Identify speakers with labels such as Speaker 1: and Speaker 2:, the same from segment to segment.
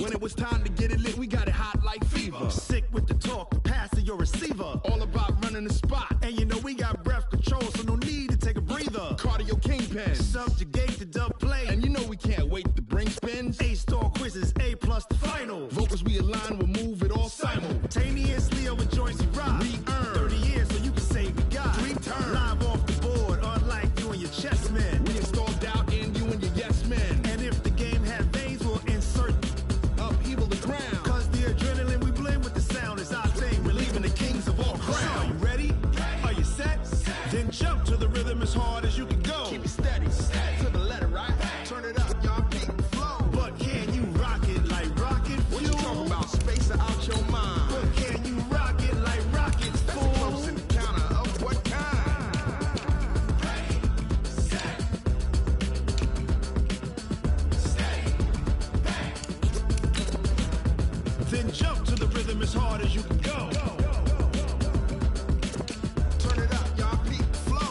Speaker 1: When it was time to get it lit, we got it hot like fever.
Speaker 2: Sick with the talk, the pass to your receiver.
Speaker 1: All about running the spot.
Speaker 2: And you know we got breath control, so no need to take a breather.
Speaker 1: Cardio kingpin.
Speaker 2: Subjugate the dub play.
Speaker 1: And you know we can't wait to bring spins.
Speaker 2: A-star quizzes, A+ the final.
Speaker 1: Vocals we align, we'll move it all
Speaker 2: simultaneously over joints we rock.
Speaker 1: We earn
Speaker 2: 30 years so you can say we got
Speaker 1: 3 turns.
Speaker 2: Live off the board, unlike you and your chess men.
Speaker 1: We install doubt in you and your yes men.
Speaker 2: And if the game had veins, we'll insert
Speaker 1: upheaval the crown.
Speaker 2: Cause the adrenaline we blend with the sound is our thing. Relieving the kings of all crowns. So are you ready? Are you set? Then jump to the rhythm as hard as you can go.
Speaker 1: Keep it steady, to the letter, right? Turn it up, y'all beat the flow.
Speaker 2: But can you rock it like rocket fuel?
Speaker 1: What you talking about? Space out your mind.
Speaker 2: But can you rock it like rockets, fool?
Speaker 1: That's a close encounter of what kind?
Speaker 3: Ready, set, steady, bang.
Speaker 2: Then jump to the rhythm as hard as you can go.
Speaker 1: Turn it up, y'all beat the flow.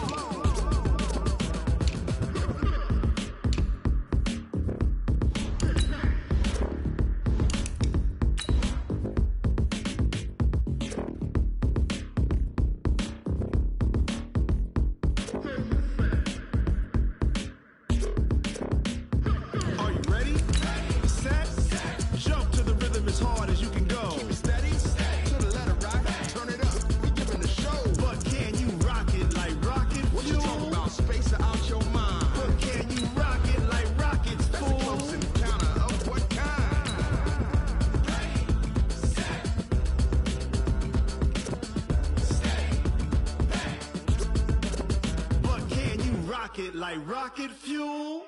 Speaker 2: Are you ready? Set, jump to the rhythm as hard as you can go.
Speaker 1: Keep it steady, to the letter, right? Turn it up, we giving the show.
Speaker 2: But can you rock it like rocket
Speaker 1: What you
Speaker 2: fuel?
Speaker 1: talking about? Space out your mind.
Speaker 2: But can you rock it like rockets,
Speaker 1: That's a
Speaker 2: fool?
Speaker 1: close encounter of what kind?
Speaker 3: Ready, set, steady, bang.
Speaker 2: But can you rock it like rocket fuel?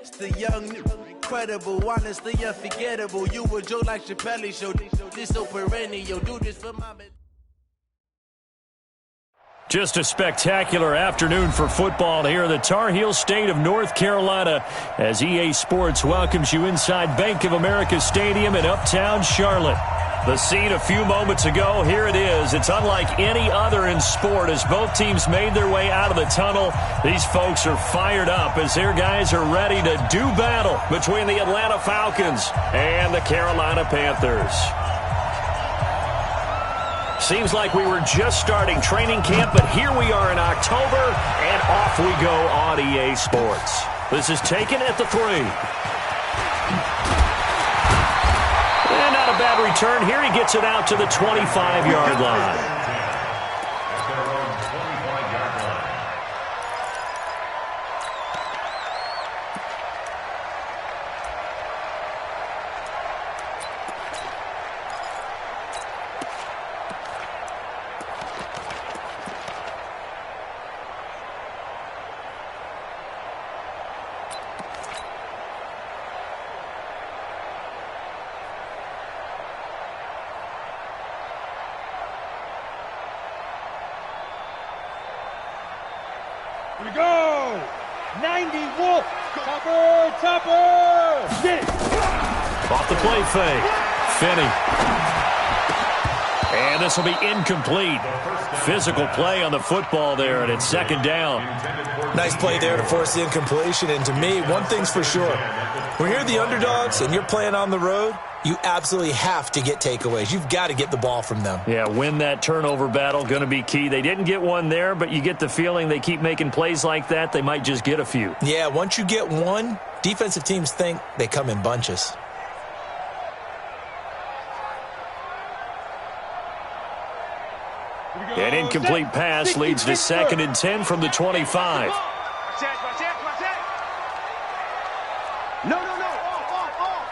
Speaker 4: It's the young, incredible, honestly unforgettable. You were Joe like Chappelle show. This so perennial. Do this for my man.
Speaker 5: Just a spectacular afternoon for football here in the Tar Heel state of North Carolina as EA Sports welcomes you inside Bank of America Stadium in Uptown Charlotte. The scene a few moments ago, here it is. It's unlike any other in sport as both teams made their way out of the tunnel. These folks are fired up as their guys are ready to do battle between the Atlanta Falcons and the Carolina Panthers. Seems like we were just starting training camp, but here we are in October, and off we go on EA Sports. This is taken at the 3. And not a bad return. Here he gets it out to the 25-yard line.
Speaker 6: Here we go! 90 Wolf! Topper! Get it!
Speaker 5: Off the play fake. Finney. And this will be incomplete. Physical play on the football there, and it's second down.
Speaker 7: Nice play there to force the incompletion, and to me, one thing's for sure. When you're the underdogs and you're playing on the road, you absolutely have to get takeaways. You've got to get the ball from them.
Speaker 5: Yeah, win that turnover battle, going to be key. They didn't get one there, but you get the feeling they keep making plays like that, they might just get a few.
Speaker 7: Yeah, once you get one, defensive teams think they come in bunches.
Speaker 5: An incomplete pass leads to 2nd and 10 from the 25.
Speaker 6: No. Off.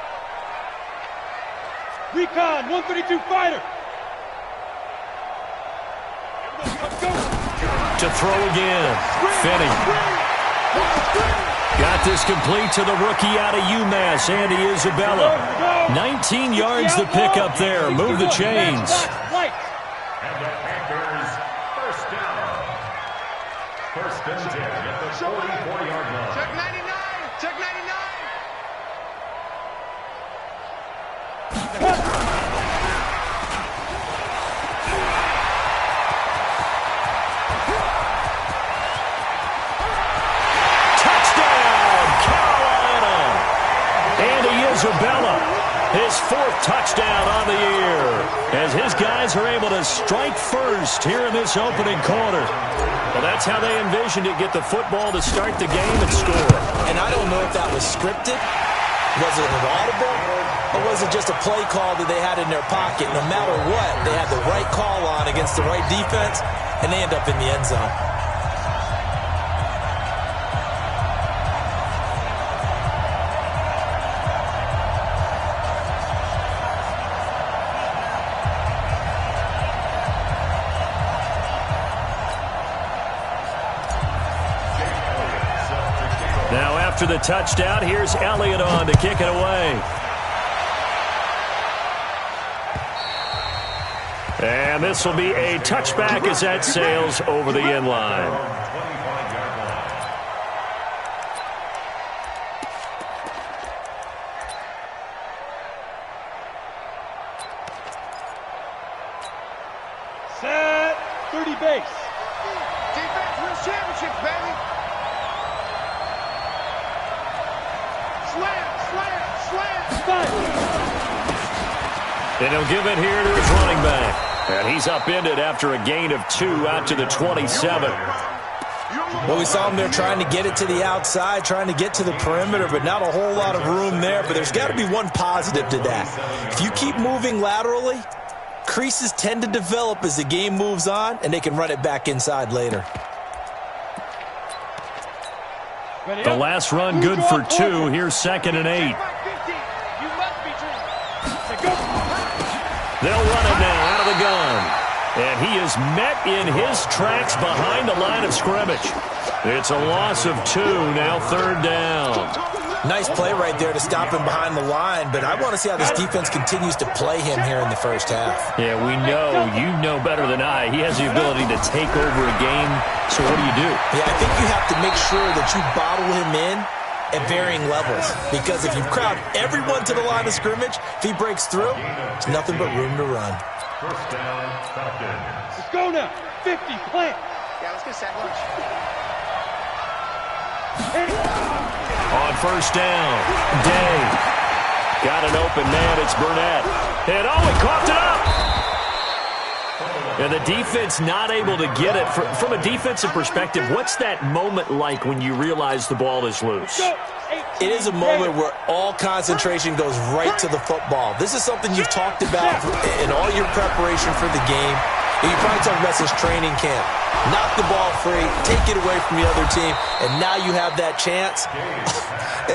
Speaker 6: Recon, 132 fighter. Go.
Speaker 5: To throw again. Finney. Got this complete to the rookie out of UMass, Andy Isabella. 19 yards to pick up there. Move the chains.
Speaker 8: And the Panthers, first down. First and 10 at the 44-yard line.
Speaker 1: Check 99.
Speaker 5: Isabella, his 4th touchdown on the year, as his guys are able to strike first here in this opening quarter. Well, that's how they envisioned it, get the football to start the game and score.
Speaker 7: And I don't know if that was scripted. Was it an audible? Or was it just a play call that they had in their pocket? No matter what, they had the right call on against the right defense, and they end up in the end zone.
Speaker 5: Now after the touchdown, here's Elliott on to kick it away. And this will be a touchback as that sails over the end line.
Speaker 6: Set. 30 base.
Speaker 1: Defense wins championships, baby. Slam, slam, slam.
Speaker 6: Five.
Speaker 5: And he'll give it here to his running back. And he's upended after a gain of 2 out to the 27.
Speaker 7: Well, we saw him there trying to get it to the outside, trying to get to the perimeter, but not a whole lot of room there. But there's got to be one positive to that. If you keep moving laterally, creases tend to develop as the game moves on, and they can run it back inside later.
Speaker 5: The last run good for 2. Here's 2nd and 8. They'll run it now out of the gun. And he is met in his tracks behind the line of scrimmage. It's a loss of 2, now 3rd down.
Speaker 7: Nice play right there to stop him behind the line, but I want to see how this defense continues to play him here in the first half.
Speaker 5: Yeah, we know, you know better than I, he has the ability to take over a game, so what do?
Speaker 7: Yeah, I think you have to make sure that you bottle him in at varying levels, because if you crowd everyone to the line of scrimmage, if he breaks through, it's nothing but room to run.
Speaker 8: First down, Falcons.
Speaker 6: Let's go now. 50, plant.
Speaker 1: Yeah, let's get a sack lunch.
Speaker 5: On first down, Day. Got an open man, it's Burnett. And he coughed it up! And the defense not able to get it. From a defensive perspective, what's that moment like when you realize the ball is loose?
Speaker 7: It is a moment where all concentration goes right to the football. This is something you've talked about in all your preparation for the game. And you probably talked about since training camp. Knock the ball free, take it away from the other team, and now you have that chance.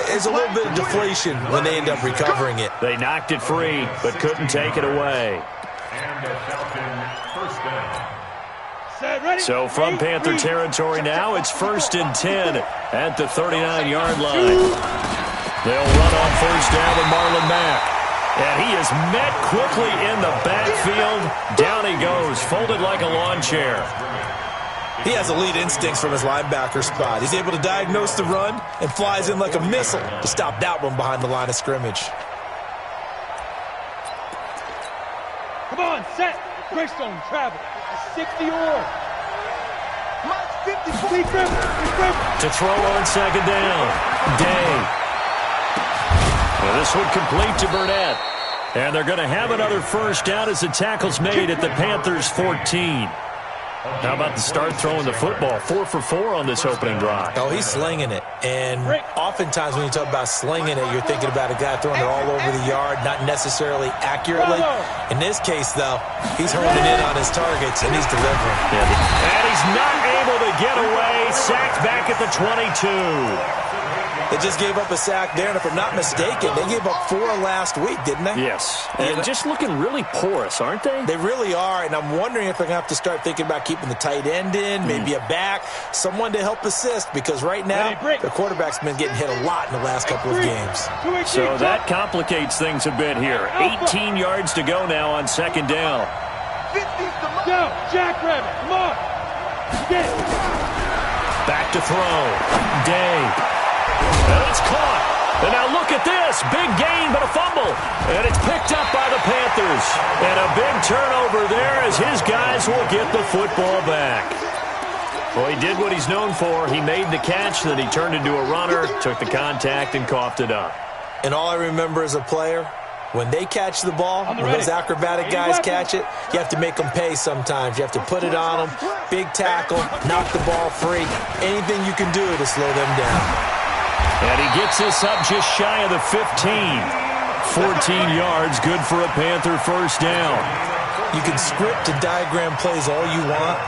Speaker 7: It's a little bit of deflation when they end up recovering it.
Speaker 5: They knocked it free, but couldn't take it away.
Speaker 8: And the Falcon first down.
Speaker 5: So from Panther territory now, it's 1st and 10 at the 39-yard line. They'll run on first down with Marlon Mack. And he is met quickly in the backfield. Down he goes, folded like a lawn chair.
Speaker 7: He has elite instincts from his linebacker spot. He's able to diagnose the run and flies in like a missile to stop that one behind the line of scrimmage.
Speaker 6: Come on, set. Greystone travel. 60 or.
Speaker 5: To throw on second down. Day. Well, this one complete to Burnett. And they're going to have another first down as the tackle's made at the Panthers' 14. How about the start throwing the football? 4 for 4 on this opening drive.
Speaker 7: Oh, he's slinging it. And oftentimes when you talk about slinging it, you're thinking about a guy throwing it all over the yard, not necessarily accurately. In this case, though, he's honing in on his targets, and he's delivering.
Speaker 5: And he's not able to get away. Sacked back at the 22.
Speaker 7: They just gave up a sack there, and if I'm not mistaken, they gave up 4 last week, didn't they?
Speaker 5: Yes. And just looking really porous, aren't they?
Speaker 7: They really are, and I'm wondering if they're going to have to start thinking about keeping the tight end in, maybe a back, someone to help assist, because right now, the quarterback's been getting hit a lot in the last couple of games.
Speaker 5: So that complicates things a bit here. 18 yards to go now on second down.
Speaker 6: Go, Jackrabbit, come on. Get it.
Speaker 5: Back to throw. Day. And it's caught. And now look at this. Big gain, but a fumble. And it's picked up by the Panthers. And a big turnover there as his guys will get the football back. Well, he did what he's known for. He made the catch, then he turned into a runner, took the contact, and coughed it up.
Speaker 7: And all I remember as a player, when they catch the ball, when those acrobatic guys catch it, you have to make them pay sometimes. You have to put it on them, big tackle, knock the ball free. Anything you can do to slow them down.
Speaker 5: And he gets this up just shy of the 15. 14 yards, good for a Panther first down.
Speaker 7: You can script and diagram plays all you want,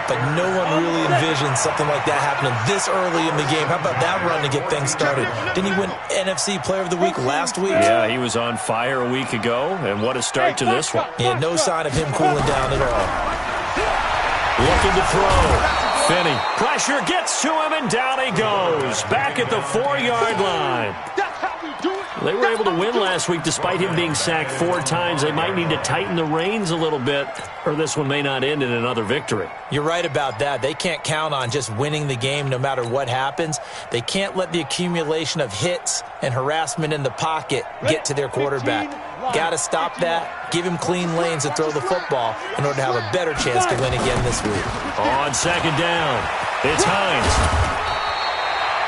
Speaker 7: but no one really envisions something like that happening this early in the game. How about that run to get things started? Didn't he win NFC Player of the Week last week?
Speaker 5: Yeah, he was on fire a week ago, and what a start to this one.
Speaker 7: Yeah, no sign of him cooling down at all.
Speaker 5: Looking to throw. Finney, pressure gets to him, and down he goes. Back at the 4-yard line. They were able to win last week despite him being sacked 4 times. They might need to tighten the reins a little bit, or this one may not end in another victory.
Speaker 7: You're right about that. They can't count on just winning the game no matter what happens. They can't let the accumulation of hits and harassment in the pocket get to their quarterback. Got to stop that, give him clean lanes to throw the football in order to have a better chance to win again this week.
Speaker 5: On second down, it's Hines.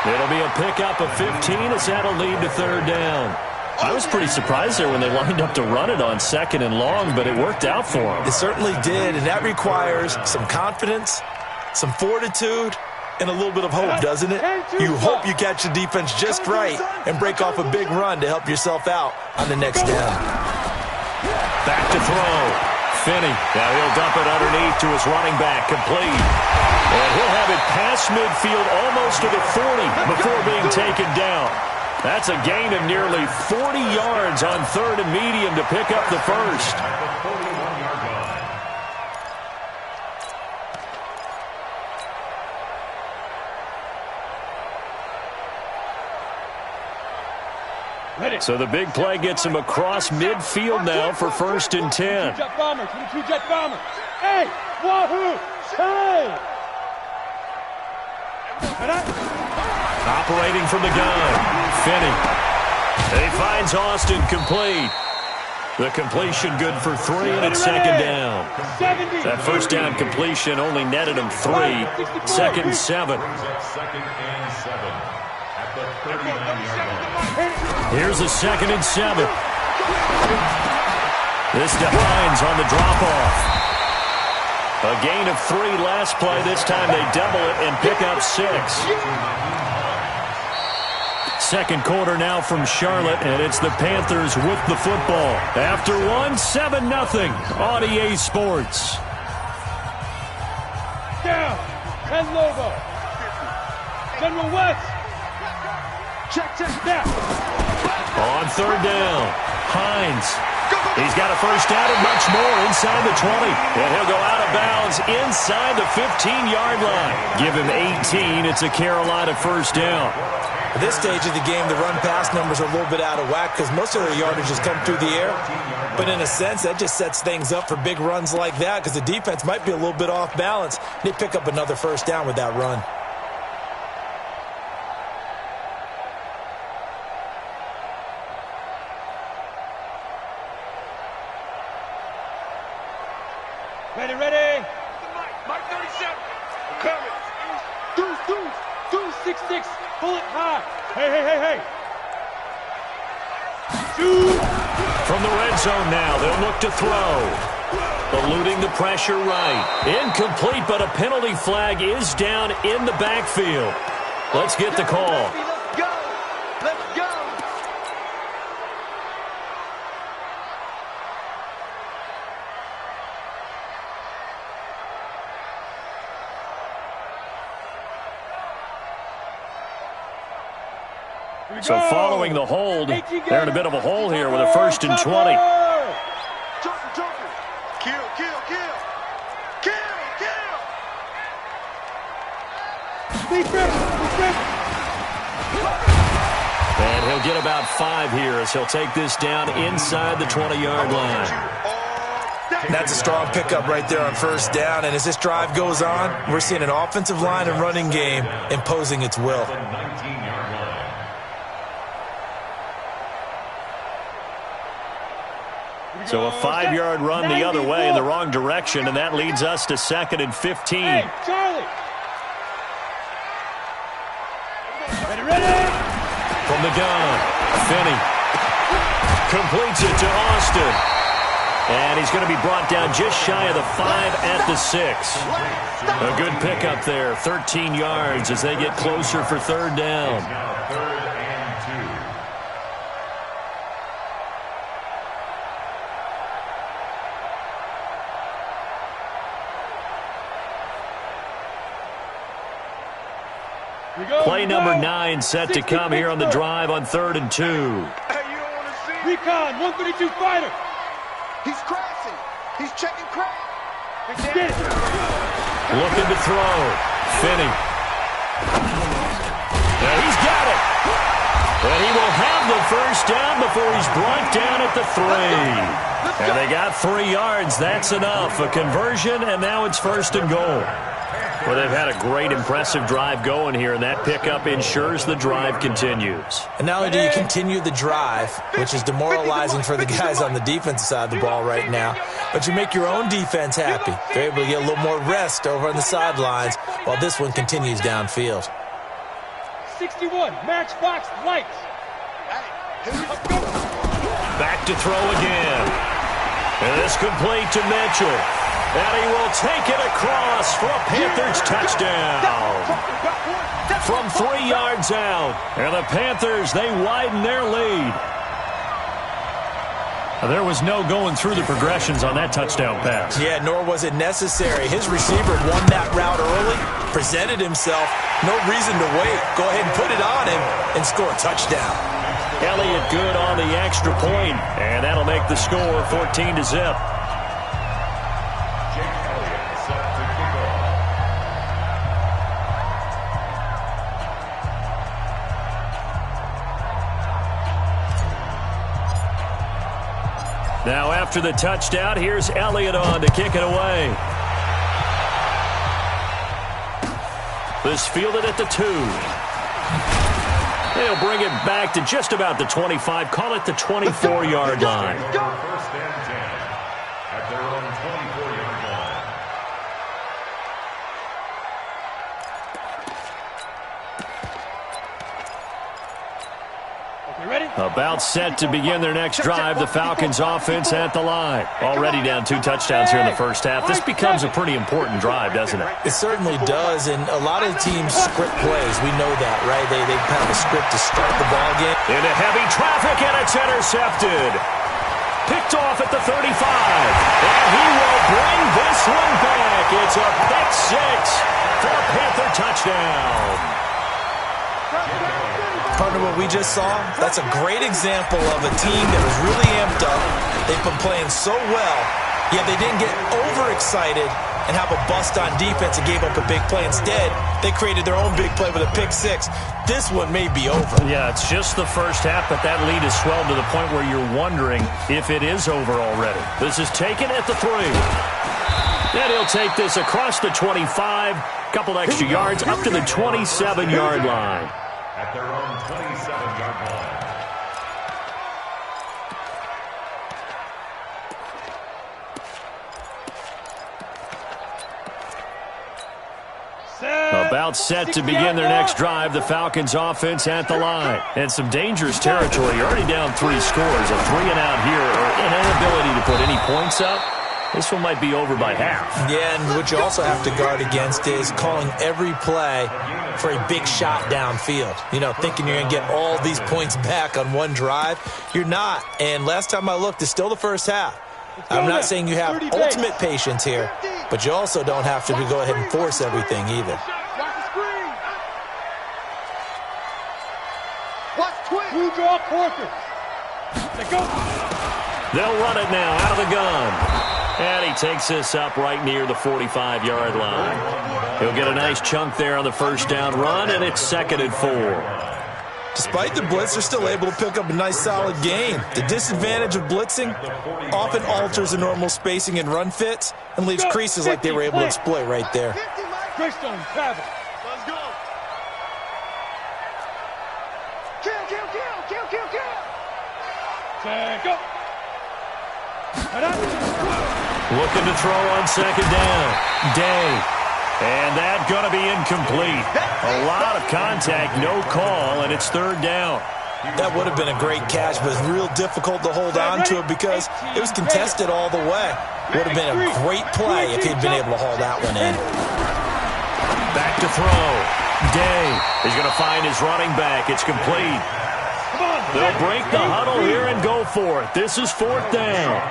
Speaker 5: It'll be a pickup of 15 as that'll lead to third down. I was pretty surprised there when they lined up to run it on second and long, but it worked out for them.
Speaker 7: It certainly did, and that requires some confidence, some fortitude, and a little bit of hope, doesn't it? You hope you catch the defense just right and break off a big run to help yourself out on the next down.
Speaker 5: Back to throw. Finney. Now he'll dump it underneath to his running back, complete. And he'll have it past midfield almost to the 40 before being taken down. That's a gain of nearly 40 yards on third and medium to pick up the first. So the big play gets him across midfield now for first and 10.
Speaker 6: 22 jet bombers. Hey, wahoo! Hey!
Speaker 5: Operating from the gun, Finney. And he finds Austin complete. The completion good for 3, and it's second down. That first down completion only netted him 3. Second and 7. Here's a second and 7. This to Hines on the drop-off. A gain of 3 last play. This time they double it and pick up 6. Second quarter now from Charlotte, and it's the Panthers with the football. After 1, 7-0 on EA Sports.
Speaker 6: Down. Ken Lobo. General West. Check down.
Speaker 5: On third down, Hines. He's got a first down and much more inside the 20. And he'll go out of bounds inside the 15-yard line. Give him 18. It's a Carolina first down.
Speaker 7: At this stage of the game, the run-pass numbers are a little bit out of whack because most of their yardage has come through the air. But in a sense, that just sets things up for big runs like that because the defense might be a little bit off balance. They pick up another first down with that run.
Speaker 6: Ready. Mike 37. Coming. Deuce, 6-6. Bullet high. Hey. Shoot.
Speaker 5: From the red zone now, they'll look to throw. Eluding the pressure right. Incomplete, but a penalty flag is down in the backfield. Let's get the call.
Speaker 6: Let's go.
Speaker 5: So following the hold, they're in a bit of a hole here with a first and 20.
Speaker 6: Kill.
Speaker 5: And he'll get about 5 here as he'll take this down inside the 20-yard line.
Speaker 7: That's a strong pickup right there on first down. And as this drive goes on, we're seeing an offensive line and running game imposing its will.
Speaker 5: So a 5-yard run the other way in the wrong direction, and that leads us to second and 15.
Speaker 6: Hey, Charlie. Ready.
Speaker 5: From the gun, Finney completes it to Austin. And he's going to be brought down just shy of the 5 at the 6. A good pickup there, 13 yards as they get closer for third down.
Speaker 8: Now 3rd and 2.
Speaker 5: Play number 9 set to come here on the drive on 3rd and 2.
Speaker 6: Hey, you don't want to see Recon, 132 fighter.
Speaker 1: He's crashing. He's checking crack.
Speaker 6: Get it.
Speaker 5: Looking to throw. Finney. Now he's got it. And he will have the first down before he's brought down at the 3. And they got 3 yards. That's enough. A conversion, and now it's 1st and goal. Well, they've had a great, impressive drive going here, and that pickup ensures the drive continues.
Speaker 7: And not only do you continue the drive, which is demoralizing for the guys on the defensive side of the ball right now, but you make your own defense happy. They're able to get a little more rest over on the sidelines while this one continues downfield.
Speaker 6: 61, Matchbox Lights.
Speaker 5: Back to throw again. And this complete to Mitchell. And he will take it across for a Panthers touchdown. From 3 yards out. And the Panthers, they widen their lead. There was no going through the progressions on that touchdown pass.
Speaker 7: Yeah, nor was it necessary. His receiver won that route early, presented himself. No reason to wait. Go ahead and put it on him and score a touchdown.
Speaker 5: Elliott good on the extra point, and that'll make the score 14-0. Now after the touchdown, here's Elliott on to kick it away. This fielded at the 2. They'll bring it back to just about the 25. Call it the 24-yard line.
Speaker 8: 1st and 10 at their own 24-yard line.
Speaker 6: Ready?
Speaker 5: About set to begin their next drive. The Falcons offense at the line. Already down 2 touchdowns here in the first half. This becomes a pretty important drive, doesn't it?
Speaker 7: It certainly does, and a lot of teams script plays. We know that, right? They have a script to start the ball game.
Speaker 5: Into heavy traffic, and it's intercepted. Picked off at the 35. And he will bring this one back. It's a pick 6 for a Panther touchdown.
Speaker 7: Partner, what we just saw, that's a great example of a team that was really amped up. They've been playing so well, yet they didn't get overexcited and have a bust on defense and gave up a big play. Instead, they created their own big play with a pick 6. This one may be over.
Speaker 5: Yeah, it's just the first half, but that lead has swelled to the point where you're wondering if it is over already. This is taken at the 3. And he'll take this across the 25, couple extra yards, up to the 27-yard line.
Speaker 8: At their own 27-yard line.
Speaker 5: About set to begin their next drive. The Falcons offense at the line. And some dangerous territory. You're already down 3 scores. A 3 and out here, or an inability to put any points up. This one might be over by half.
Speaker 7: Yeah, and what you also have to guard against is calling every play for a big shot downfield. You know, thinking you're going to get all these points back on one drive. You're not. And last time I looked, it's still the first half. I'm not saying you have ultimate patience here, but you also don't have to go ahead and force everything either.
Speaker 6: Blue draw Corker. They go.
Speaker 5: They'll run it now out of the gun. And he takes this up right near the 45-yard line. He'll get a nice chunk there on the first down run, and it's 2nd and 4.
Speaker 7: Despite the blitz, they're still able to pick up a nice, solid gain. The disadvantage of blitzing often alters the normal spacing and run fits and leaves creases like they were able to exploit right there.
Speaker 6: Greystone, travel.
Speaker 1: Let's go. Kill.
Speaker 6: Check up.
Speaker 5: Looking to throw on 2nd down. Day. And that's going to be incomplete. A lot of contact, no call, and it's 3rd down.
Speaker 7: That would have been a great catch, but it's real difficult to hold on to it because it was contested all the way. Would have been a great play if he'd been able to haul that one in.
Speaker 5: Back to throw. Day is going to find his running back. It's complete. They'll break the huddle here and go for it. This is 4th down.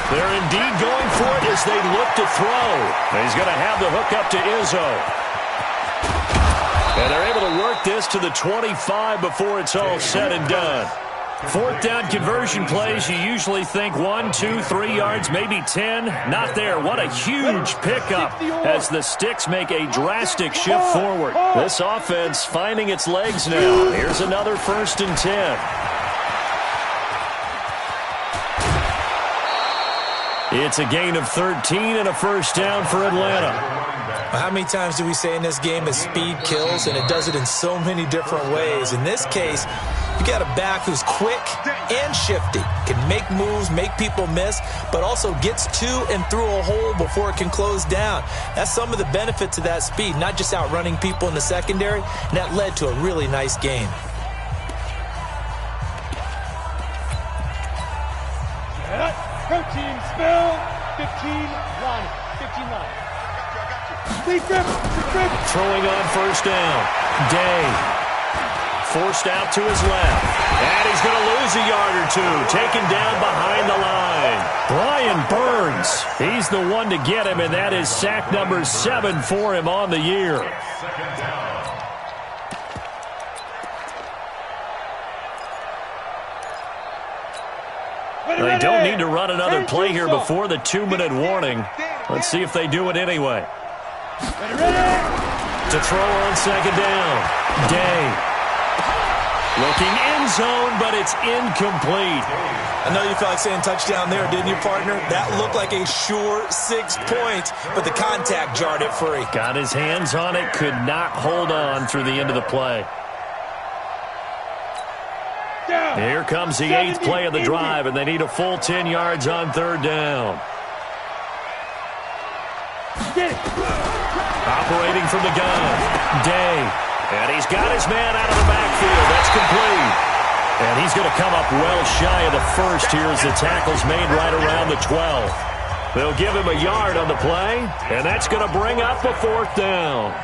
Speaker 5: They're indeed going for it as they look to throw. He's going to have the hook up to Izzo. And they're able to work this to the 25 before it's all said and done. 4th down conversion plays, you usually think 1, 2, 3 yards, maybe 10. Not there. What a huge pickup as the Sticks make a drastic shift forward. This offense finding its legs now. Here's another 1st and 10. It's a gain of 13 and a 1st down for Atlanta.
Speaker 7: How many times do we say in this game that speed kills, and it does it in so many different ways? In this case, you got a back who's quick and shifty, can make moves, make people miss, but also gets to and through a hole before it can close down. That's some of the benefits of that speed, not just outrunning people in the secondary, and that led to a really nice game.
Speaker 6: Protein spill. 15 line. 15 line.
Speaker 5: Throwing on 1st down. Day. Forced out to his left. And he's going to lose a yard or two. Taken down behind the line. Brian Burns. He's the one to get him, and that is sack number 7 for him on the year. They don't need to run another play here before the 2-minute warning. Let's see if they do it anyway. To throw on 2nd down. Day. Looking end zone, but it's incomplete.
Speaker 7: I know you felt like saying touchdown there, didn't you, partner? That looked like a sure 6 points, but the contact jarred it free.
Speaker 5: Got his hands on it, could not hold on through the end of the play. Here comes the 8th play of the drive, and they need a full 10 yards on 3rd down. Operating from the gun, Day. And he's got his man out of the backfield. That's complete. And he's going to come up well shy of the 1st here as the tackle's made right around the 12. They'll give him a yard on the play, and that's going to bring up a 4th down.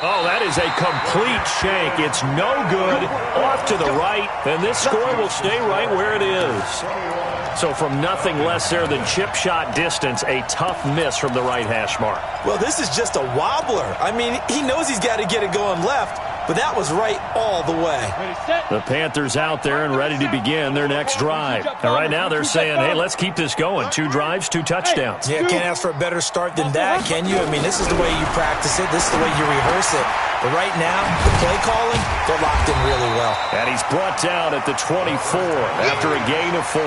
Speaker 5: Oh, that is a complete shank. It's no good. Off to the right, and this score will stay right where it is. So from nothing less there than chip shot distance, a tough miss from the right hash mark.
Speaker 7: Well, this is just a wobbler. I mean, he knows he's got to get it going left, but that was right all the way.
Speaker 5: The Panthers out there and ready to begin their next drive. And right now they're saying, hey, let's keep this going. 2 drives, 2 touchdowns.
Speaker 7: Yeah, can't ask for a better start than that, can you? I mean, this is the way you practice it. This is the way you rehearse it. But right now, the play calling, they're locked in really well.
Speaker 5: And he's brought down at the 24 after a gain of 4.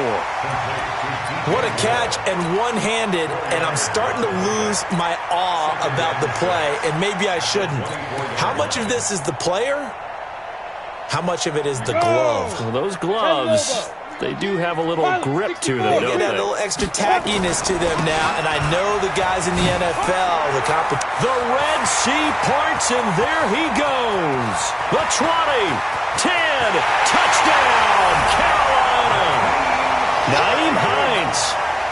Speaker 7: What a catch, and one-handed, and I'm starting to lose my awe about the play, and maybe I shouldn't. How much of this is the player? How much of it is the glove?
Speaker 5: Well, those gloves, they do have a little grip to them, don't
Speaker 7: They
Speaker 5: they?
Speaker 7: get that little extra tackiness to them now, and I know the guys in the NFL,
Speaker 5: The Red Sea parts, and there he goes. The 20, 10, touchdown, Carolina. Nyheim Hines,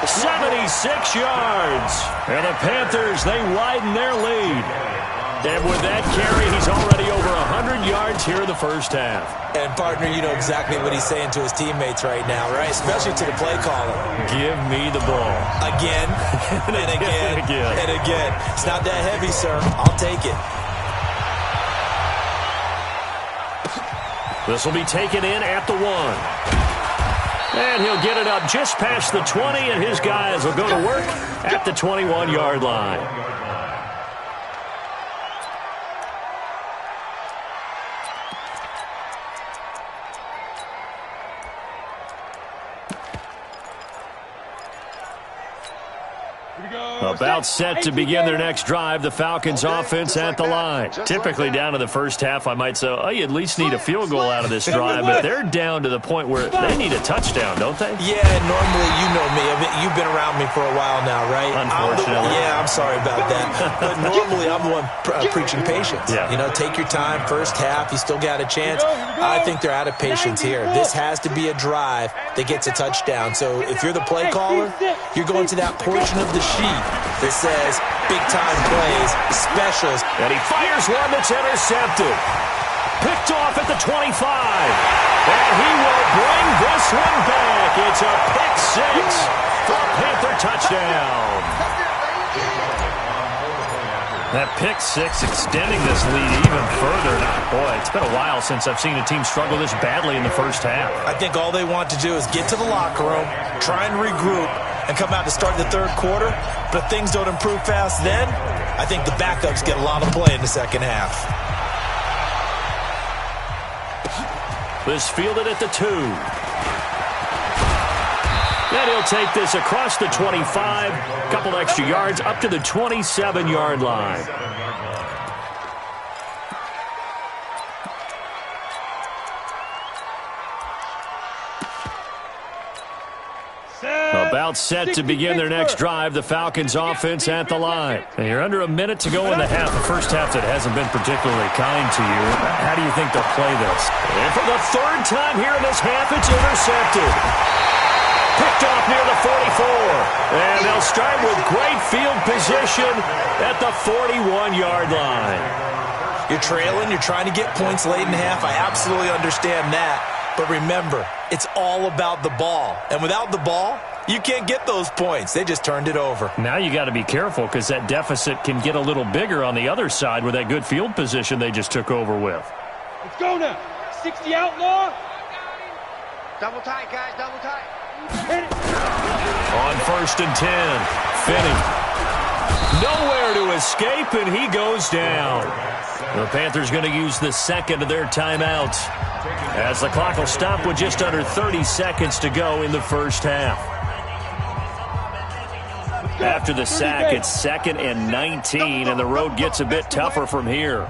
Speaker 5: 76 yards. And the Panthers, they widen their lead. And with that carry, he's already over 100 yards here in the 1st half.
Speaker 7: And, partner, you know exactly what he's saying to his teammates right now, right? Especially to the play caller.
Speaker 5: Give me the ball.
Speaker 7: Again, and again, and again. It's not that heavy, sir. I'll take it.
Speaker 5: This will be taken in at the 1. And he'll get it up just past the 20, and his guys will go to work at the 21-yard line. About set to begin their next drive, the Falcons offense at the line. Typically down to the first half, I might say, oh, you at least need a field goal out of this drive, but they're down to the point where they need a touchdown, don't they?
Speaker 7: Yeah, normally, you know me. You've been around me for a while now, right?
Speaker 5: Unfortunately.
Speaker 7: I'm sorry about that. But normally, I'm the one preaching patience.
Speaker 5: Yeah.
Speaker 7: You know, take your time. First half, you still got a chance. I think they're out of patience here. This has to be a drive that gets a touchdown. So if you're the play caller, you're going to that portion of the sheet that says big-time plays, specials.
Speaker 5: And he fires one that's intercepted. Picked off at the 25. And he will bring this one back. It's a pick six for a Panther touchdown. That pick six extending this lead even further. Boy, it's been a while since I've seen a team struggle this badly in the first half.
Speaker 7: I think all they want to do is get to the locker room, try and regroup, and come out to start the third quarter. But if things don't improve fast then, I think the backups get a lot of play in the second half.
Speaker 5: This fielded at the 2. And he'll take this across the 25. Couple extra yards up to the 27-yard line. About set to begin their next drive, the Falcons offense at the line. And you're under a minute to go in the half. The first half that hasn't been particularly kind to you. How do you think they'll play this? And for the third time here in this half, it's intercepted. Picked off near the 44. And they'll start with great field position at the 41-yard line.
Speaker 7: You're trailing, you're trying to get points late in the half. I absolutely understand that. But remember, it's all about the ball. And without the ball, you can't get those points. They just turned it over.
Speaker 5: Now you got to be careful because that deficit can get a little bigger on the other side with that good field position they just took over with.
Speaker 6: Let's go now. 60 outlaw.
Speaker 1: Double tight, guys, double tight.
Speaker 5: On 1st and 10, Finney. Nowhere to escape, and he goes down. The Panthers going to use the second of their timeouts, as the clock will stop with just under 30 seconds to go in the first half. After the sack, it's 2nd and 19, and the road gets a bit tougher from here.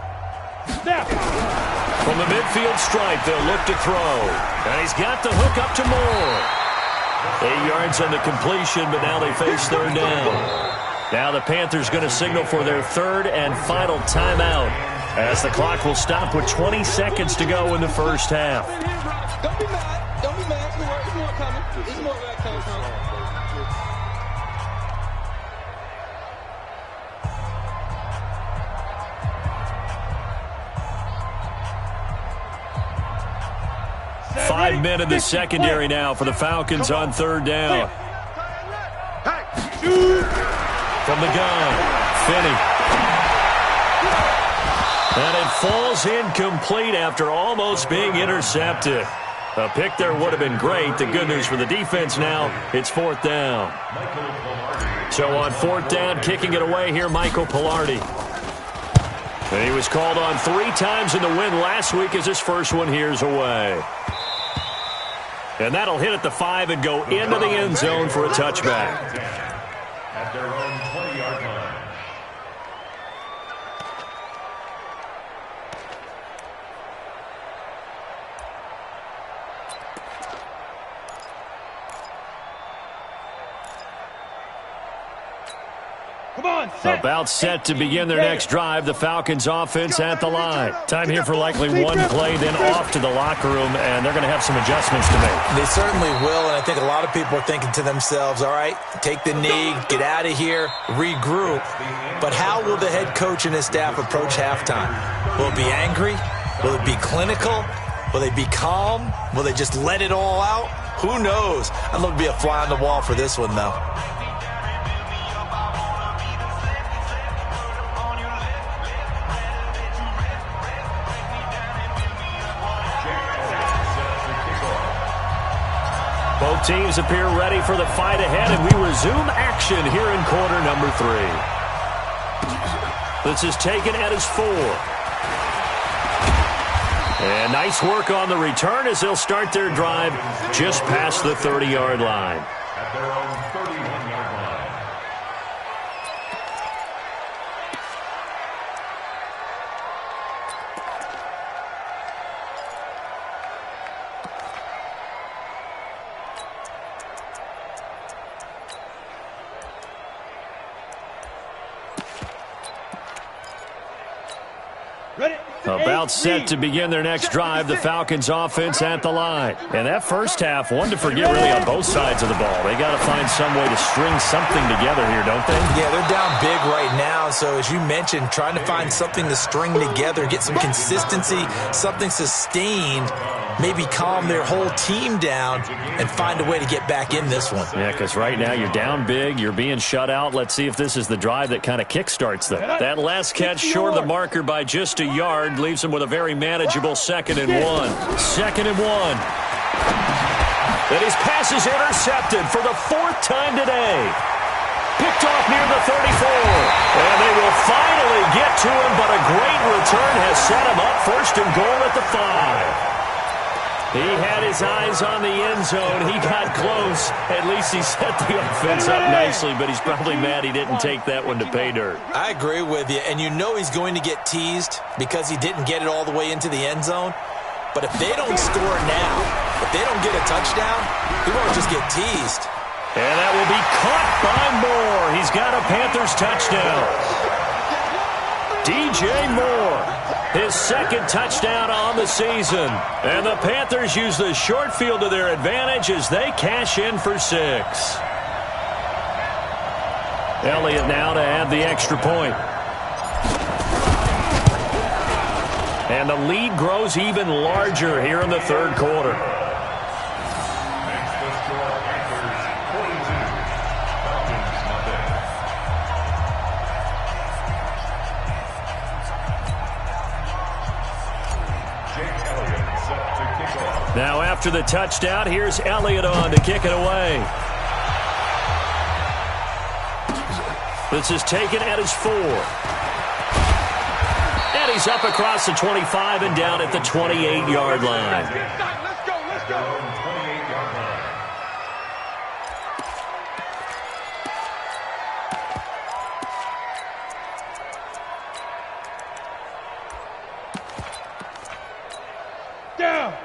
Speaker 5: From the midfield stripe, they'll look to throw. And he's got the hook up to Moore. 8 yards on the completion, but now they face third down. Now the Panthers going to signal for their third and final timeout, as the clock will stop with 20 seconds to go in the first half.
Speaker 6: Don't be mad. Don't be mad. There's more coming. There's more where that comes from.
Speaker 5: 5 men in the secondary now for the Falcons on third down. From the gun, Finney. And it falls incomplete after almost being intercepted. A pick there would have been great. The good news for the defense now, it's 4th down. So on 4th down, kicking it away here, Michael Pilardi. And he was called on 3 times in the win last week as his first one here's away. And that'll hit at the 5 and go into the end zone for a touchback.
Speaker 8: At their own 20-yard line.
Speaker 6: Come on, set.
Speaker 5: About set to begin their next drive, the Falcons offense at the line. Time here for likely one play, then off to the locker room, and they're going to have some adjustments to make.
Speaker 7: They certainly will, and I think a lot of people are thinking to themselves, all right, take the knee, get out of here, regroup. But how will the head coach and his staff approach halftime? Will it be angry? Will it be clinical? Will they be calm? Will they just let it all out? Who knows? I'd love to be a fly on the wall for this one, though.
Speaker 5: Both teams appear ready for the fight ahead, and we resume action here in quarter number 3. This is taken at his 4. And nice work on the return as they'll start their drive just past the 30-yard line.
Speaker 8: At their own 31-yard line.
Speaker 5: About set to begin their next drive, the Falcons offense at the line. And that first half, one to forget really on both sides of the ball. They got to find some way to string something together here, don't they?
Speaker 7: Yeah, they're down big right now. So as you mentioned, trying to find something to string together, get some consistency, something sustained, maybe calm their whole team down and find a way to get back in this one.
Speaker 5: Yeah, because right now you're down big, you're being shut out. Let's see if this is the drive that kind of kickstarts them. That last catch short of the marker by just a yard leaves them with a very manageable 2nd and 1. 2nd and 1. And his pass is intercepted for the 4th time today. Picked off near the 34. And they will finally get to him, but a great return has set him up 1st and goal at the 5. He had his eyes on the end zone. He got close. At least he set the offense up nicely, but he's probably mad he didn't take that one to pay dirt.
Speaker 7: I agree with you, and you know he's going to get teased because he didn't get it all the way into the end zone. But if they don't score now, if they don't get a touchdown, he won't just get teased.
Speaker 5: And that will be caught by Moore. He's got a Panthers touchdown. DJ Moore, his 2nd touchdown on the season. And the Panthers use the short field to their advantage as they cash in for 6. Elliott now to add the extra point. And the lead grows even larger here in the 3rd quarter. Now after the touchdown, here's Elliott on to kick it away. This is taken at his 4. And he's up across the 25 and down at the 28-yard line.
Speaker 8: Let's go. 28-yard line.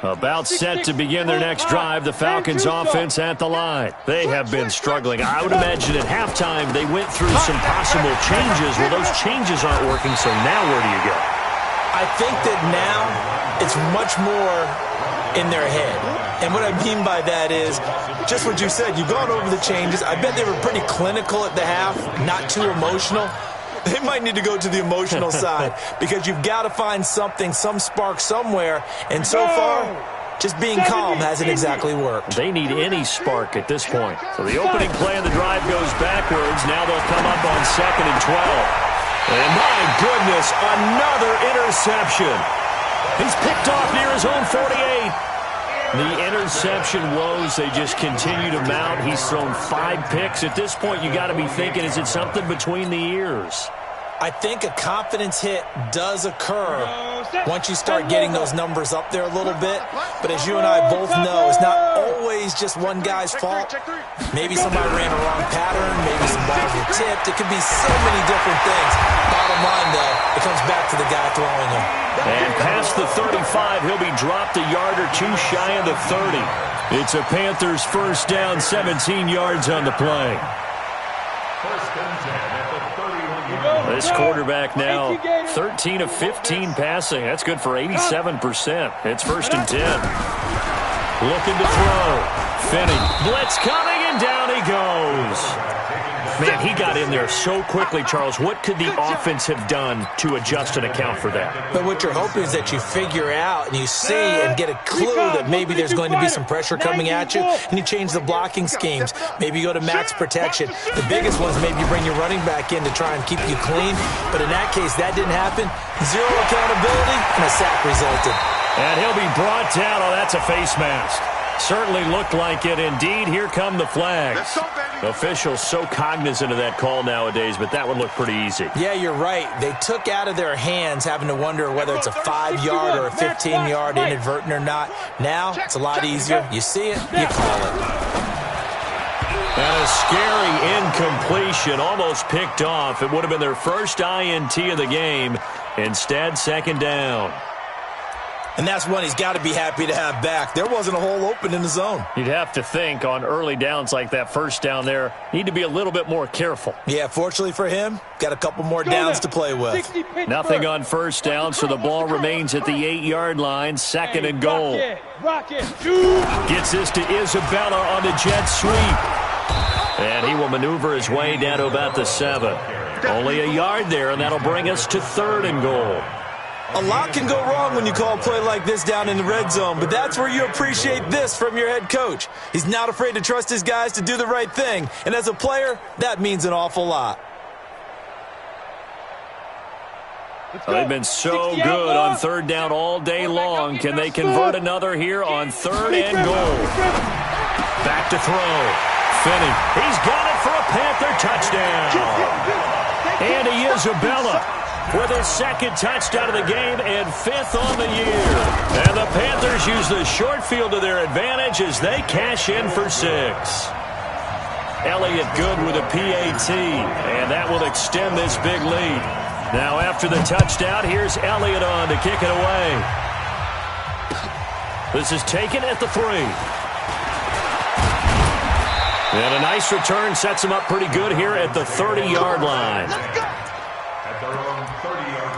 Speaker 5: About set to begin their next drive, the Falcons offense at the line. They have been struggling. I would imagine at halftime they went through some possible changes. Well, those changes aren't working, so now where do you go?
Speaker 7: I think that now it's much more in their head. And what I mean by that is just what you said. You've gone over the changes. I bet they were pretty clinical at the half, not too emotional. They might need to go to the emotional side because you've got to find something, some spark somewhere. And so far, just being calm hasn't exactly worked.
Speaker 5: They need any spark at this point. So the opening play of the drive goes backwards. Now they'll come up on 2nd and 12. And my goodness, another interception. He's picked off near his own 48. The interception woes, they just continue to mount. He's thrown 5 picks. At this point, you got to be thinking, is it something between the ears?
Speaker 7: I think a confidence hit does occur once you start getting those numbers up there a little bit. But as you and I both know, it's not always just one guy's fault. Maybe somebody ran a wrong pattern. Maybe some balls were tipped. It could be so many different things. Bottom line, though, it comes back to the guy throwing them.
Speaker 5: And past the 35, he'll be dropped a yard or two shy of the 30. It's a Panthers first down, 17 yards on the play.
Speaker 8: First and 10 at the 31-yard line.
Speaker 5: This quarterback now 13 of 15 passing. That's good for 87%. It's 1st and 10. Looking to throw. Finney. Blitz coming, and down he goes. Man, he got in there so quickly, Charles. What could the offense have done to adjust and account for that?
Speaker 7: But what you're hoping is that you figure out and you see and get a clue that maybe there's going to be some pressure coming at you, and you change the blocking schemes. Maybe you go to max protection. The biggest ones, maybe you bring your running back in to try and keep you clean. But in that case, that didn't happen. Zero accountability, and a sack resulted.
Speaker 5: And he'll be brought down. Oh, that's a face mask. Certainly looked like it. Indeed, here come the flags. Officials so cognizant of that call nowadays, but that one looked pretty easy.
Speaker 7: Yeah, you're right. They took out of their hands having to wonder whether it's a 5-yard or a 15-yard inadvertent or not. Now, it's a lot easier. You see it, you call it.
Speaker 5: And a scary incompletion, almost picked off. It would have been their first INT of the game. Instead, 2nd down.
Speaker 7: And that's one he's got to be happy to have back. There wasn't a hole open in the zone.
Speaker 5: You'd have to think on early downs like that first down there, need to be a little bit more careful.
Speaker 7: Yeah, fortunately for him, got a couple more downs to play with.
Speaker 5: Nothing on first down, so the ball remains at the 8-yard line, second and goal. Gets this to Isabella on the jet sweep. And he will maneuver his way down to about the 7. Only a yard there, and that'll bring us to third and goal.
Speaker 7: A lot can go wrong when you call a play like this down in the red zone, but that's where you appreciate this from your head coach. He's not afraid to trust his guys to do the right thing, and as a player, that means an awful lot.
Speaker 5: They've been so good on third down all day long. Can they convert another here on third and goal? Back to throw. Finney. He's got it for a Panther touchdown. Andy Isabella with his second touchdown of the game and 5th on the year. And the Panthers use the short field to their advantage as they cash in for 6. Elliott good with a PAT, and that will extend this big lead. Now after the touchdown, here's Elliott on to kick it away. This is taken at the 3. And a nice return sets him up pretty good here at the 30-yard line.
Speaker 8: At their own 30-yard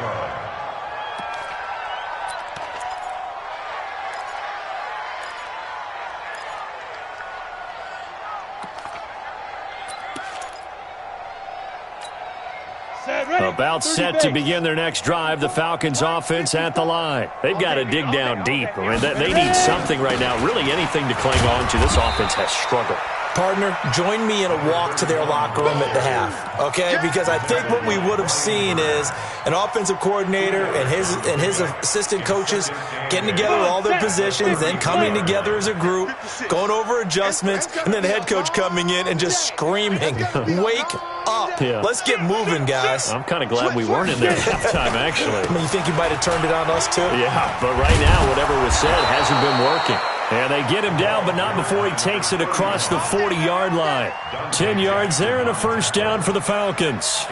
Speaker 8: line.
Speaker 5: About set to begin their next drive, the Falcons offense at the line. They've got to dig down deep. I mean, they need something right now, really anything to cling on to. This offense has struggled.
Speaker 7: Partner, join me in a walk to their locker room at the half, okay? Because I think what we would have seen is an offensive coordinator and his assistant coaches getting together all their positions, then coming together as a group, going over adjustments, and then the head coach coming in and just screaming, wake up.
Speaker 5: Yeah.
Speaker 7: Let's get moving, guys.
Speaker 5: I'm kind of glad we weren't in there at halftime, actually.
Speaker 7: I mean, you think you might have turned it on us, too?
Speaker 5: Yeah, but right now, whatever was said hasn't been working. And they get him down, but not before he takes it across the 40-yard line. 10 yards there and a first down for the Falcons.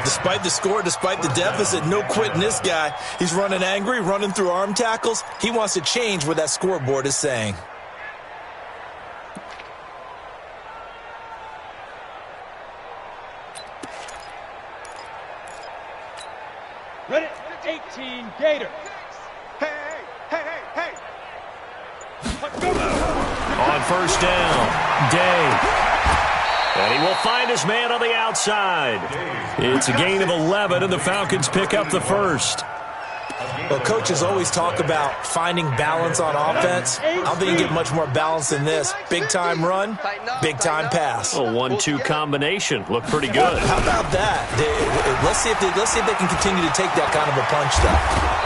Speaker 7: Despite the score, despite the deficit, no quitting this guy. He's running angry, running through arm tackles. He wants to change what that scoreboard is saying.
Speaker 6: Ready, 18, Gator.
Speaker 5: On first down, Day. And he will find his man on the outside. It's a gain of 11, and the Falcons pick up the first.
Speaker 7: Well, coaches always talk about finding balance on offense. I don't think you get much more balance than this. Big-time run, big-time pass.
Speaker 5: A 1-2 combination. Looked pretty good.
Speaker 7: How about that? Let's see if they can continue to take that kind of a punch, though.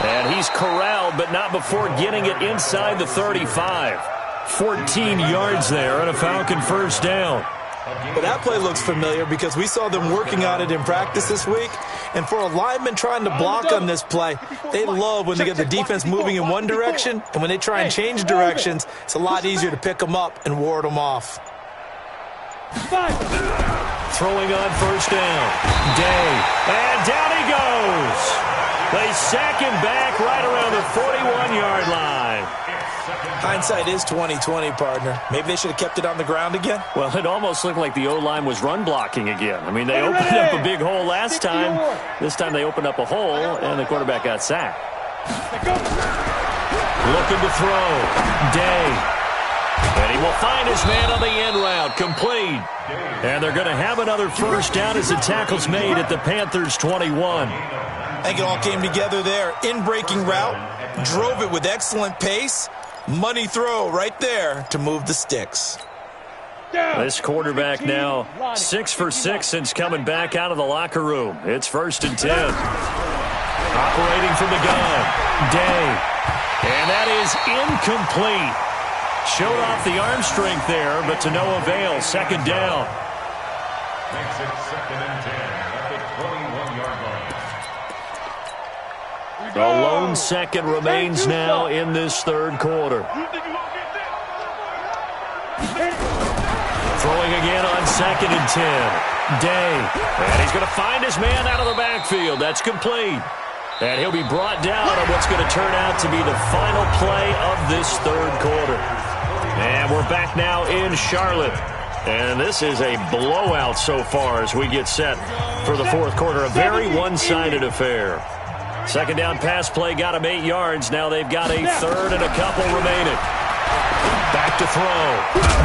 Speaker 5: And he's corralled, but not before getting it inside the 35. 14 yards there and a Falcon first down.
Speaker 7: Well, that play looks familiar because we saw them working on it in practice this week. And for a lineman trying to block on this play, they love when they get the defense moving in one direction. And when they try and change directions, it's a lot easier to pick them up and ward them off.
Speaker 5: Throwing on first down. Day. And down he goes. They sack him back right around the 41-yard line.
Speaker 7: Hindsight is 20/20, partner. Maybe they should have kept it on the ground again.
Speaker 5: Well, it almost looked like the O-line was run blocking again. I mean, they opened up a big hole last time. This time they opened up a hole, and the quarterback got sacked. Looking to throw. Day. And he will find his man on the end route. Complete. And they're going to have another first down as the tackle's made at the Panthers' 21.
Speaker 7: I think it all came together there. In-breaking route. Drove it with excellent pace. Money throw right there to move the sticks.
Speaker 5: This quarterback now 6 for 6 since coming back out of the locker room. It's 1st and 10. Operating from the gun. Day. And that is incomplete. Showed off the arm strength there, but to no avail. Second down.
Speaker 8: Makes it 2nd and 10 at the 21-yard line.
Speaker 5: A lone second remains now in this third quarter. Throwing again on 2nd and 10. Day. And he's going to find his man out of the backfield. That's complete. And he'll be brought down on what's going to turn out to be the final play of this third quarter. And we're back now in Charlotte. And this is a blowout so far as we get set for the fourth quarter. A very one-sided affair. Second down pass play got him 8 yards. Now they've got a third and a couple remaining. Back to throw.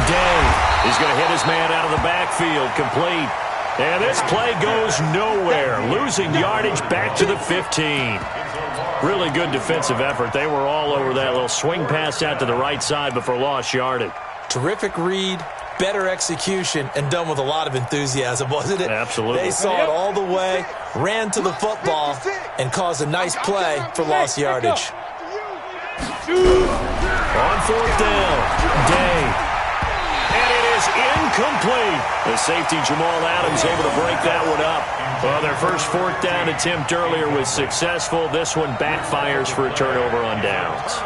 Speaker 5: Day is going to hit his man out of the backfield. Complete. And this play goes nowhere. Losing yardage back to the 15. Really good defensive effort. They were all over that little swing pass out to the right side before lost yardage.
Speaker 7: Terrific read, better execution, and done with a lot of enthusiasm, wasn't it?
Speaker 5: Absolutely.
Speaker 7: They saw it all the way, ran to the football, and caused a nice play for lost yardage.
Speaker 5: On fourth down, Day. And it is incomplete. The safety, Jamal Adams, able to break that one up. Well, their first fourth down attempt earlier was successful. This one backfires for a turnover on downs.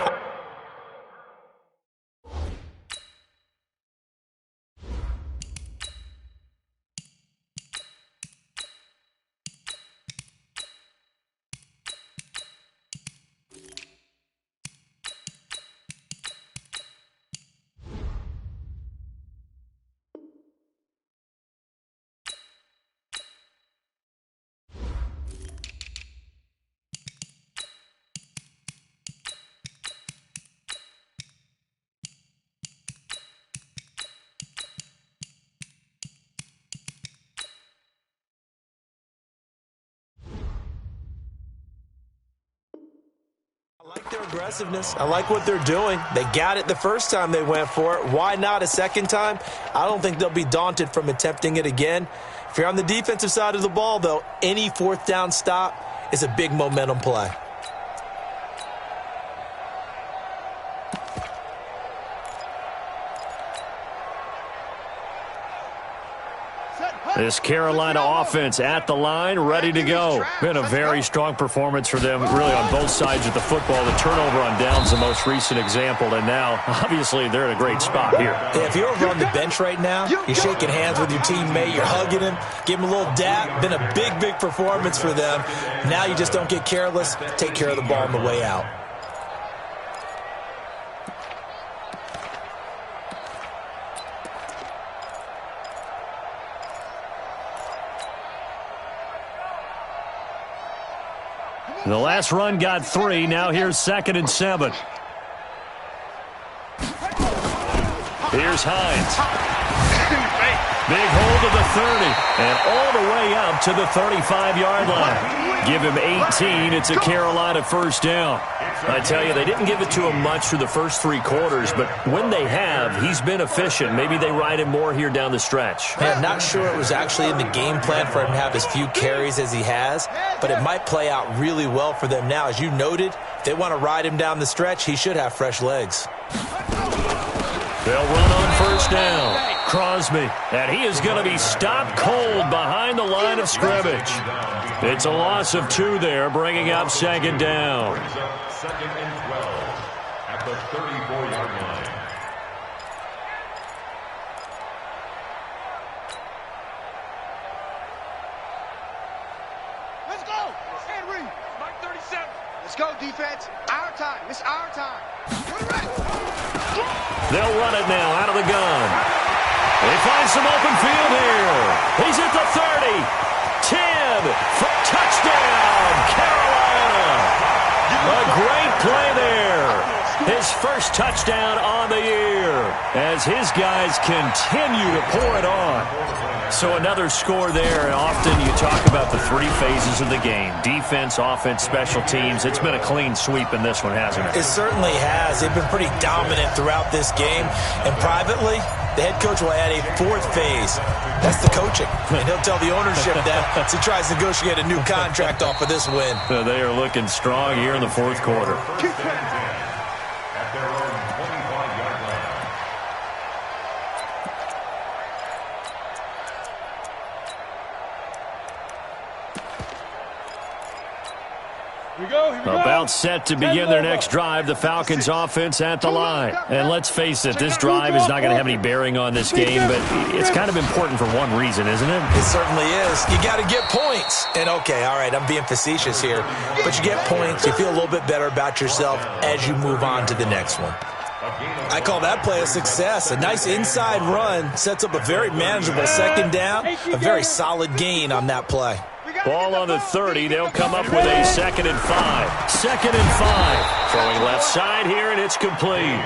Speaker 7: I like their aggressiveness. I like what they're doing. They got it the first time they went for it. Why not a second time? I don't think they'll be daunted from attempting it again. If you're on the defensive side of the ball, though, any fourth down stop is a big momentum play.
Speaker 5: This Carolina offense at the line, ready to go. Been a very strong performance for them, really, on both sides of the football. The turnover on downs, the most recent example, and now, obviously, they're in a great spot here.
Speaker 7: Yeah, if you're over on the bench right now, you're shaking hands with your teammate, you're hugging him, give him a little dap. Been a big, big performance for them. Now you just don't get careless. Take care of the ball on the way out.
Speaker 5: The last run got 3. Now here's 2nd and 7. Here's Hines. Big hold to the 30. And all the way up to the 35-yard line. Give him 18. It's a Carolina first down. I tell you, they didn't give it to him much through the first 3 quarters, but when they have, he's been efficient. Maybe they ride him more here down the stretch.
Speaker 7: I'm not sure it was actually in the game plan for him to have as few carries as he has, but it might play out really well for them now. As you noted, if they want to ride him down the stretch, he should have fresh legs.
Speaker 5: They'll run on first down. Crosby, and he is going to be stopped cold behind the line of scrimmage. It's a loss of 2 there, bringing up 2nd down.
Speaker 8: 2nd and 12 at the 34-yard line.
Speaker 1: Let's go. Henry. Mike 37. Let's go, defense. Our time. It's our time.
Speaker 5: They'll run it now out of the gun. They find some open field here. He's at the 30. 10. Touchdown, Carolina. A great play there. His first touchdown on the year as his guys continue to pour it on. So another score there, and often you talk about the 3 phases of the game. Defense, offense, special teams. It's been a clean sweep in this one, hasn't it?
Speaker 7: It certainly has. They've been pretty dominant throughout this game. And privately, the head coach will add a 4th phase. That's the coaching. And he'll tell the ownership that as he tries to negotiate a new contract off of this win.
Speaker 5: So they are looking strong here in the fourth quarter.
Speaker 8: At their own 25-yard line.
Speaker 5: About set to begin their next drive, the Falcons offense at the line. And let's face it, this drive is not going to have any bearing on this game, but it's kind of important for one reason, isn't it?
Speaker 7: It certainly is. You got to get points. And okay, all right, I'm being facetious here, but you get points, you feel a little bit better about yourself as you move on to the next one. I call that play a success. A nice inside run sets up a very manageable second down, a very solid gain on that play.
Speaker 5: Ball on the 30. They'll come up with a 2nd and 5. 2nd and 5. Throwing left side here, and it's complete.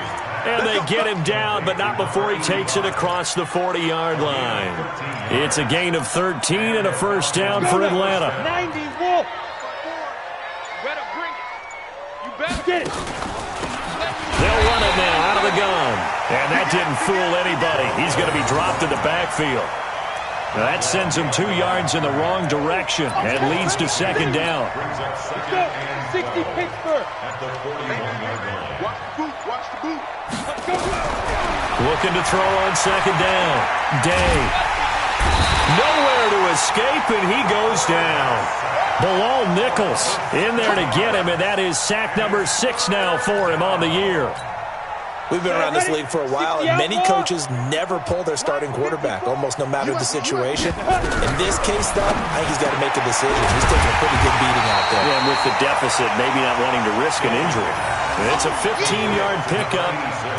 Speaker 5: And they get him down, but not before he takes it across the 40-yard line. It's a gain of 13 and a first down for Atlanta.
Speaker 6: 90, Wolf. You better bring it. You better get it.
Speaker 5: They'll run it now out of the gun. And that didn't fool anybody. He's going to be dropped in the backfield. Now that sends him 2 yards in the wrong direction and leads to second down.
Speaker 6: Let's go. 60 Pittsburgh.
Speaker 8: At the 41-yard line.
Speaker 1: Watch the boot. Watch the boot.
Speaker 6: Let's go.
Speaker 5: Looking to throw on second down. Day. Nowhere to escape, and he goes down. Bilal Nichols in there to get him, and that is sack number 6 now for him on the year.
Speaker 7: We've been around this league for a while, and many coaches never pull their starting quarterback, almost no matter the situation. In this case, though, I think he's got to make a decision. He's taking a pretty good beating out there.
Speaker 5: Yeah, and with the deficit, maybe not wanting to risk an injury. It's a 15-yard pickup,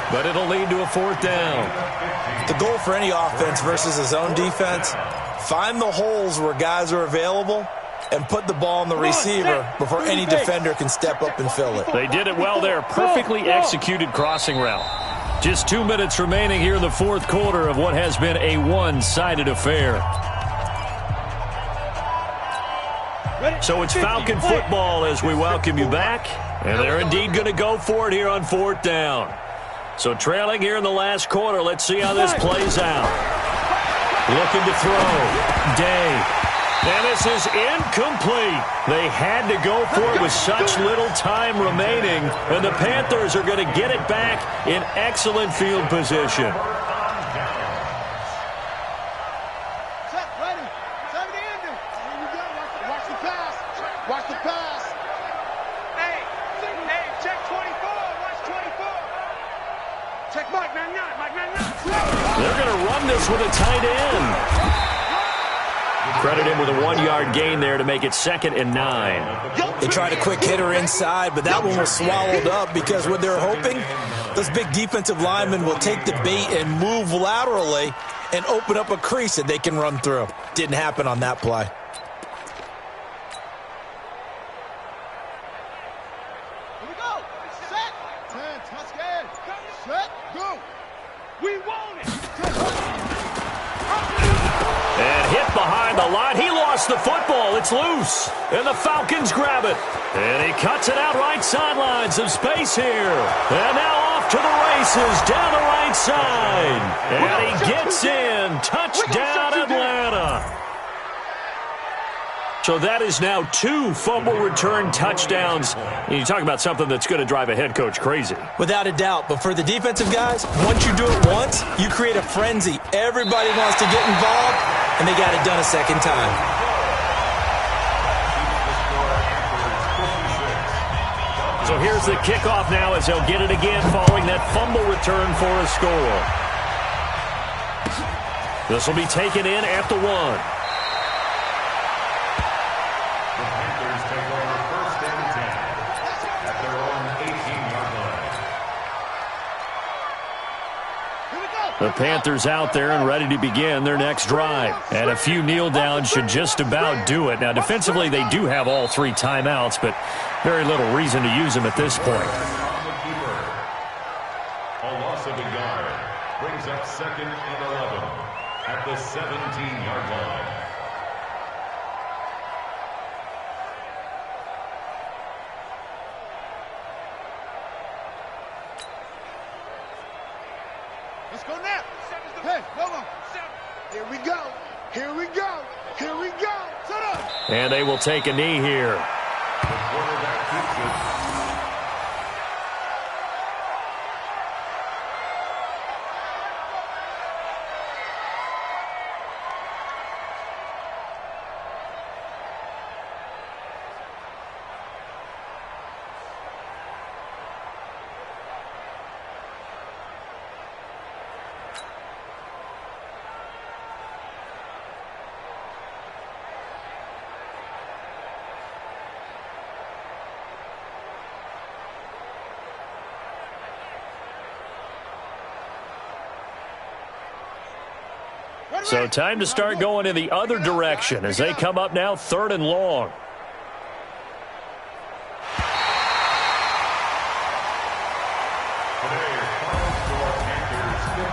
Speaker 5: but it'll lead to a 4th down.
Speaker 7: The goal for any offense versus his own defense, find the holes where guys are available and put the ball on the receiver before any defender can step up and fill it.
Speaker 5: They did it well there. Perfectly executed crossing route. Just 2 minutes remaining here in the 4th quarter of what has been a one-sided affair. So it's Falcon football as we welcome you back. And they're indeed going to go for it here on 4th down. So trailing here in the last quarter. Let's see how this plays out. Looking to throw. Day. And this is incomplete. They had to go for it with such little time remaining, and the Panthers are going to get it back in excellent field position.
Speaker 1: Set, ready. 70 ending. Here we go. Watch the pass. Watch the pass. Hey, check 24. Watch 24. Check Mike 99. Mike 99.
Speaker 5: They're going to run this with a tight end. Credit him with a 1-yard gain there to make it 2nd and 9.
Speaker 7: They tried a quick hitter inside, but that one was swallowed up because what they're hoping, those big defensive linemen will take the bait and move laterally and open up a crease that they can run through. Didn't happen on that play.
Speaker 1: Here we go. Set. 10. Touchdown. Set. Go. We want it.
Speaker 5: And hit behind the line. He lost the football. It's loose. And the Falcons grab it. And he cuts it out right sideline. Some space here. And now off to the races down the right side. And he gets in. Touchdown, Atlanta. So that is now 2 fumble return touchdowns. And you talk about something that's going to drive a head coach crazy.
Speaker 7: Without a doubt. But for the defensive guys, once you do it once, you create a frenzy. Everybody wants to get involved, and they got it done a second time.
Speaker 5: So here's the kickoff now as they'll get it again following that fumble return for a score. This will be taken in at the 1. The Panthers out there and ready to begin their next drive. And a few kneel downs should just about do it. Now, defensively, they do have all 3 timeouts, but very little reason to use them at this point.
Speaker 8: A loss of a yard brings up 2nd and 11 at the 17-yard line.
Speaker 1: Let's go now. Hey, hold on. Here we go. Here we go. Here we go. Set up.
Speaker 5: And they will take a knee here.
Speaker 8: The quarterback keeps it.
Speaker 5: So time to start going in the other direction as they come up now 3rd and long.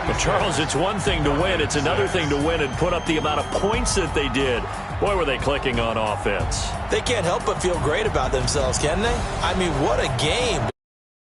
Speaker 5: But Charles, it's one thing to win. It's another thing to win and put up the amount of points that they did. Boy, were they clicking on offense.
Speaker 7: They can't help but feel great about themselves, can they? I mean, what a game.